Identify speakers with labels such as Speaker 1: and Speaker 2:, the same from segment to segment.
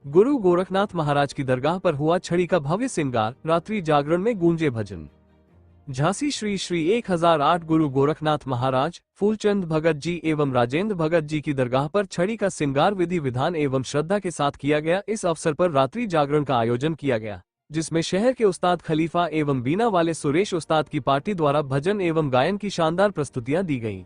Speaker 1: गुरु गोरखनाथ महाराज की दरगाह पर हुआ छड़ी का भव्य श्रृंगार, रात्रि जागरण में गूंजे भजन। झांसी श्री श्री 1008 गुरु गोरखनाथ महाराज, फूलचंद भगत जी एवं राजेंद्र भगत जी की दरगाह पर छड़ी का श्रृंगार विधि विधान एवं श्रद्धा के साथ किया गया। इस अवसर पर रात्रि जागरण का आयोजन किया गया, जिसमें शहर के उस्ताद खलीफा एवं बीना वाले सुरेश उस्ताद की पार्टी द्वारा भजन एवं गायन की शानदार प्रस्तुतियां दी गईं।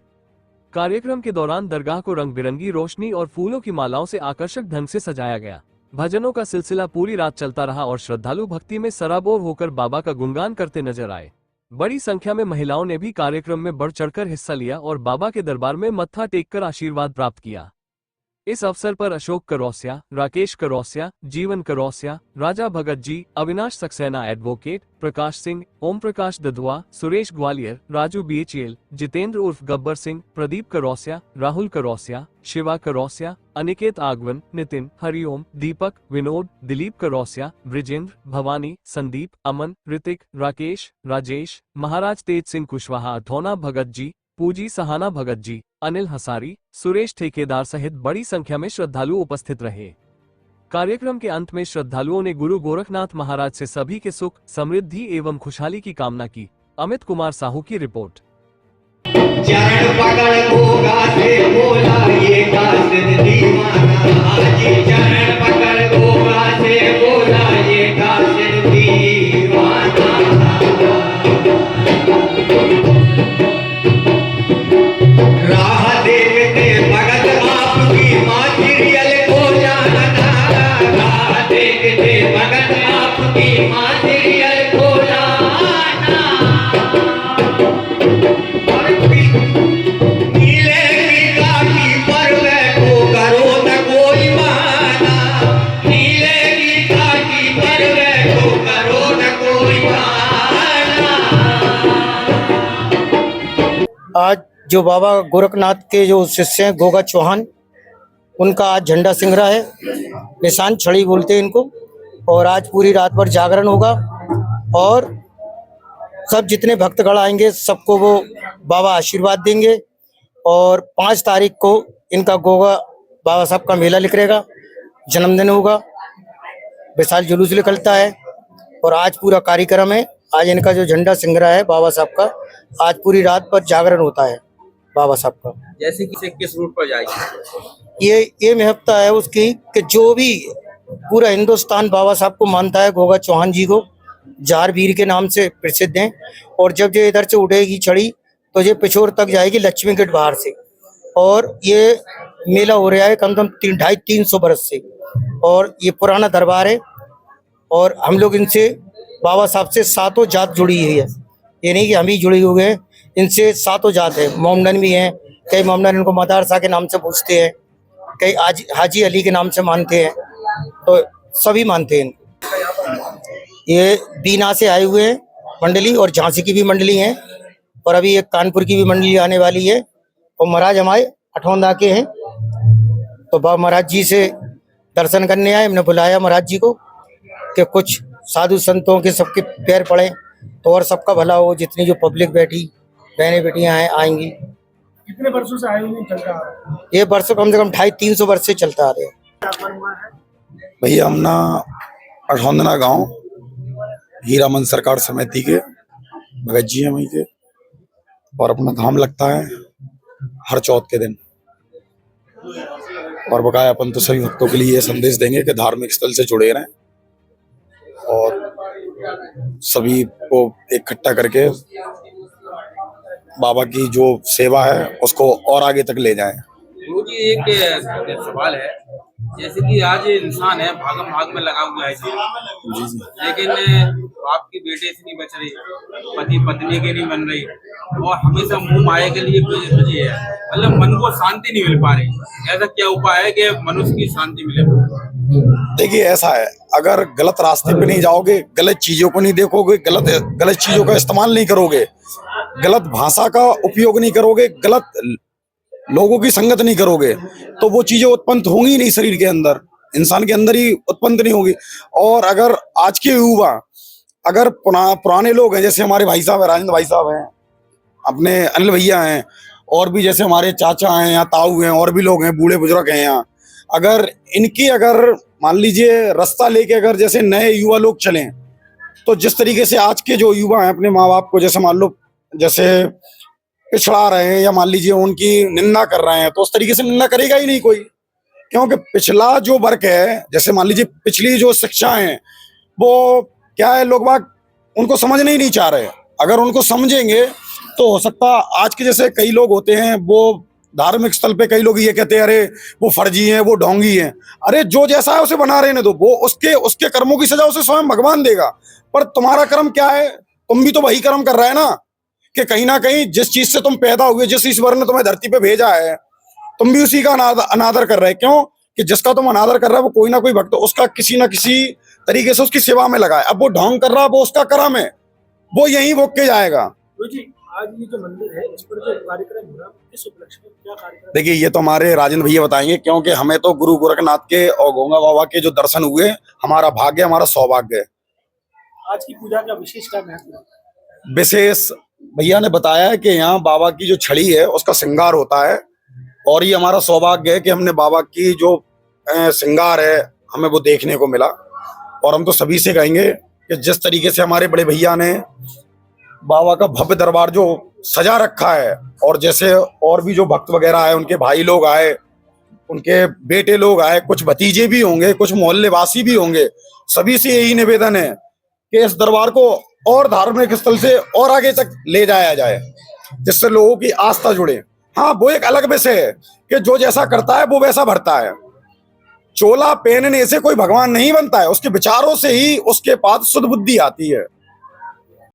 Speaker 1: कार्यक्रम के दौरान दरगाह को रंग बिरंगी रोशनी और फूलों की मालाओं से आकर्षक ढंग से सजाया गया। भजनों का सिलसिला पूरी रात चलता रहा और श्रद्धालु भक्ति में सराबोर होकर बाबा का गुणगान करते नजर आए। बड़ी संख्या में महिलाओं ने भी कार्यक्रम में बढ़ चढ़कर हिस्सा लिया और बाबा के दरबार में मत्था टेककर आशीर्वाद प्राप्त किया। इस अवसर पर अशोक करौसिया, राकेश करौसिया, जीवन करौसिया, राजा भगत जी, अविनाश सक्सेना एडवोकेट, प्रकाश सिंह, ओम प्रकाश ददुआ, सुरेश ग्वालियर, राजू बीएचएल, जितेंद्र उर्फ गब्बर सिंह, प्रदीप करौसिया, राहुल करौसिया, शिवा करौसिया, अनिकेत आगवन, नितिन, हरिओम, दीपक, विनोद, दिलीप करौसिया, ब्रिजेंद्र, भवानी, संदीप, अमन, ऋतिक, राकेश, राजेश, महाराज तेज सिंह कुशवाहा, अथौना भगत जी, पूजी सहाना भगत जी, अनिल हसारी, सुरेश ठेकेदार सहित बड़ी संख्या में श्रद्धालु उपस्थित रहे। कार्यक्रम के अंत में श्रद्धालुओं ने गुरु गोरखनाथ महाराज से सभी के सुख, समृद्धि एवं खुशहाली की कामना की। अमित कुमार साहू की रिपोर्ट।
Speaker 2: चरण पकड़ गोगा से बोला ये कासिद दीवाना, जी चरण पकड़ गोगा से बोला ये कासिद दीवाना। राह देखते भगत आपकी मातृयल को जानना, राह देखते भगत आपकी मातृयल को जानना। नीले की काठी पर बैठो करो न कोई बहाना, नीले की काठी पर बैठो करो न कोई बहाना।
Speaker 3: आज जो बाबा गोरखनाथ के जो शिष्य हैं गोगा चौहान, उनका आज झंडा सिंगरा है, निशान छड़ी बोलते हैं इनको। और आज पूरी रात भर जागरण होगा और सब जितने भक्तगण आएंगे सबको वो बाबा आशीर्वाद देंगे। और 5 तारीख को इनका गोगा बाबा साहब का मेला निकलेगा, जन्मदिन होगा, विशाल जुलूस निकलता है। और आज पूरा कार्यक्रम है। आज इनका जो झंडा सिंगरा है बाबा साहब का, आज पूरी रात पर जागरण होता है बाबा साहब का।
Speaker 4: जैसे कि किस रूट पर जाएगी?
Speaker 3: ये महत्ता है उसकी कि जो भी पूरा हिंदुस्तान बाबा साहब को मानता है, गोगा चौहान जी को जार वीर के नाम से प्रसिद्ध हैं। और जब ये इधर से उठेगी छड़ी तो ये पिछोर तक जाएगी लक्ष्मी गेट बाहर से। और ये मेला हो रहा है कम से कम 250-300 बरस से। और ये पुराना दरबार है और हम लोग इनसे बाबा साहब से 7 जात जुड़ी हुई है। ये नहीं कि हम ही जुड़े हुए हैं, इनसे 7 जात है। मोमडन भी हैं, कई मोमडन इनको मदारसा के नाम से पूछते हैं, कई हाजी अली के नाम से मानते हैं, तो सभी मानते हैं। ये बीना से आए हुए हैं मंडली, और झांसी की भी मंडली है, और अभी एक कानपुर की भी मंडली आने वाली है। और महाराज हमारे अठौंदा के हैं, तो बाबा महाराज जी से दर्शन करने आए। हमने बुलाया महाराज जी को कि कुछ साधु संतों के सबके पैर पड़े तो और सबका भला हो। जितनी जो पब्लिक बैठी बहने बेटियां हैं आएंगी।
Speaker 5: कितने वर्षों से आयोजन चलता आ रहा है?
Speaker 3: ये वर्षों कम से कम 250-300 वर्ष से चलता आ रहे हैं।
Speaker 6: भैया हमना अठौंदना गांव हीरामन सरकार समिति के भगत जी हैं वहीं के, और अपना धाम लगता है हर चौथ के दिन। और बकाया अपन तो सभी भक्तों के लिए ये संदेश देंगे कि धार्मिक स्थल से जुड़े रहें और सभी को इकट्ठा करके बाबा की जो सेवा है उसको और आगे तक ले जाएं।
Speaker 4: गुरु जी एक सवाल है, जैसे कि आज इंसान है भागम भाग में लगा हुआ है
Speaker 6: जी जी।
Speaker 4: लेकिन आपकी बेटे से नहीं बच रही, पति पत्नी के नहीं बन रही, और हमेशा मुंह माया के लिए बची है, मतलब मन को शांति नहीं मिल पा रही। ऐसा क्या उपाय है कि मनुष्य की शांति मिले?
Speaker 6: देखिए ऐसा है, अगर गलत रास्ते पे नहीं जाओगे, गलत चीजों को नहीं देखोगे, गलत चीजों का इस्तेमाल नहीं करोगे, गलत भाषा का उपयोग नहीं करोगे, गलत लोगों की संगत नहीं करोगे, तो वो चीजें उत्पन्न होंगी नहीं शरीर के अंदर, इंसान के अंदर ही उत्पन्न नहीं होगी। और अगर आज के युवा, अगर पुराने लोग हैं, जैसे हमारे भाई साहब हैं, राजेंद्र भाई साहब हैं, अपने अनिल भैया हैं, और भी जैसे हमारे चाचा हैं या ताऊ हैं, और भी लोग हैं, बूढ़े बुजुर्ग हैं यहाँ, अगर इनकी अगर मान लीजिए रास्ता लेके अगर जैसे नए युवा लोग चलें, तो जिस तरीके से आज के जो युवा हैं अपने माँ बाप को जैसे मान लो जैसे पिछड़ा रहे हैं या मान लीजिए उनकी निंदा कर रहे हैं, तो उस तरीके से निंदा करेगा ही नहीं कोई, क्योंकि पिछला जो वर्ग है, जैसे मान लीजिए पिछली जो शिक्षा है वो क्या है, लोग बाग उनको समझने ही नहीं चाह रहे। अगर उनको समझेंगे तो हो सकता आज के जैसे कई लोग होते हैं, वो धार्मिक स्थल पे कई लोग ये कहते हैं अरे वो फर्जी हैं, वो ढोंगी हैं। अरे जो जैसा है उसे बना रहे हैं, तो वो उसके कर्मों की सजा उसे स्वयं भगवान देगा। पर तुम्हारा कर्म क्या है? तुम भी तो वही कर्म कर रहे हैं ना, कि कहीं ना कहीं जिस चीज से तुम पैदा हुए, जिस ईश्वर ने तुम्हें धरती पे भेजा है, तुम भी उसी का अनादर कर रहे हैं। क्यों? कि जिसका तुम अनादर कर रहे हो वो कोई ना कोई भक्त उसका किसी ना किसी तरीके से उसकी सेवा में लगा है। अब वो ढोंग कर रहा है, वो उसका कर्म है, वो यहीं भोग के जाएगा।
Speaker 5: गुरु जी, आज ये जो मंदिर है इस पर जो कार्यक्रम हो रहा है, किस उपलक्ष्य में क्या कार्यक्रम?
Speaker 6: देखिए ये तो हमारे राजेंद्र भैया बताएंगे, क्योंकि हमें तो गुरु गोरखनाथ के और गंगा बाबा के जो दर्शन हुए, हमारा भाग्य, हमारा सौभाग्य है।
Speaker 5: आज की पूजा का विशेष क्या महत्व है?
Speaker 6: विशेष भैया ने बताया है कि यहाँ बाबा की जो छड़ी है उसका श्रृंगार होता है, और ये हमारा सौभाग्य है कि हमने बाबा की जो श्रृंगार है हमें वो देखने को मिला। और हम तो सभी से कहेंगे कि जिस तरीके से हमारे बड़े भैया ने बाबा का भव्य दरबार जो सजा रखा है, और जैसे और भी जो भक्त वगैरह आए, उनके भाई लोग आए, उनके बेटे लोग आए, कुछ भतीजे भी होंगे, कुछ मोहल्ले वासी भी होंगे, सभी से यही निवेदन है कि इस दरबार को और धार्मिक स्थल से और आगे तक ले जाया जाए, जिससे लोगों की आस्था जुड़े। हाँ, वो एक अलग विषय है कि जो जैसा करता है वो वैसा भरता है। चोला पहनने से कोई भगवान नहीं बनता है, उसके विचारों से ही उसके पास शुद्ध बुद्धि आती है।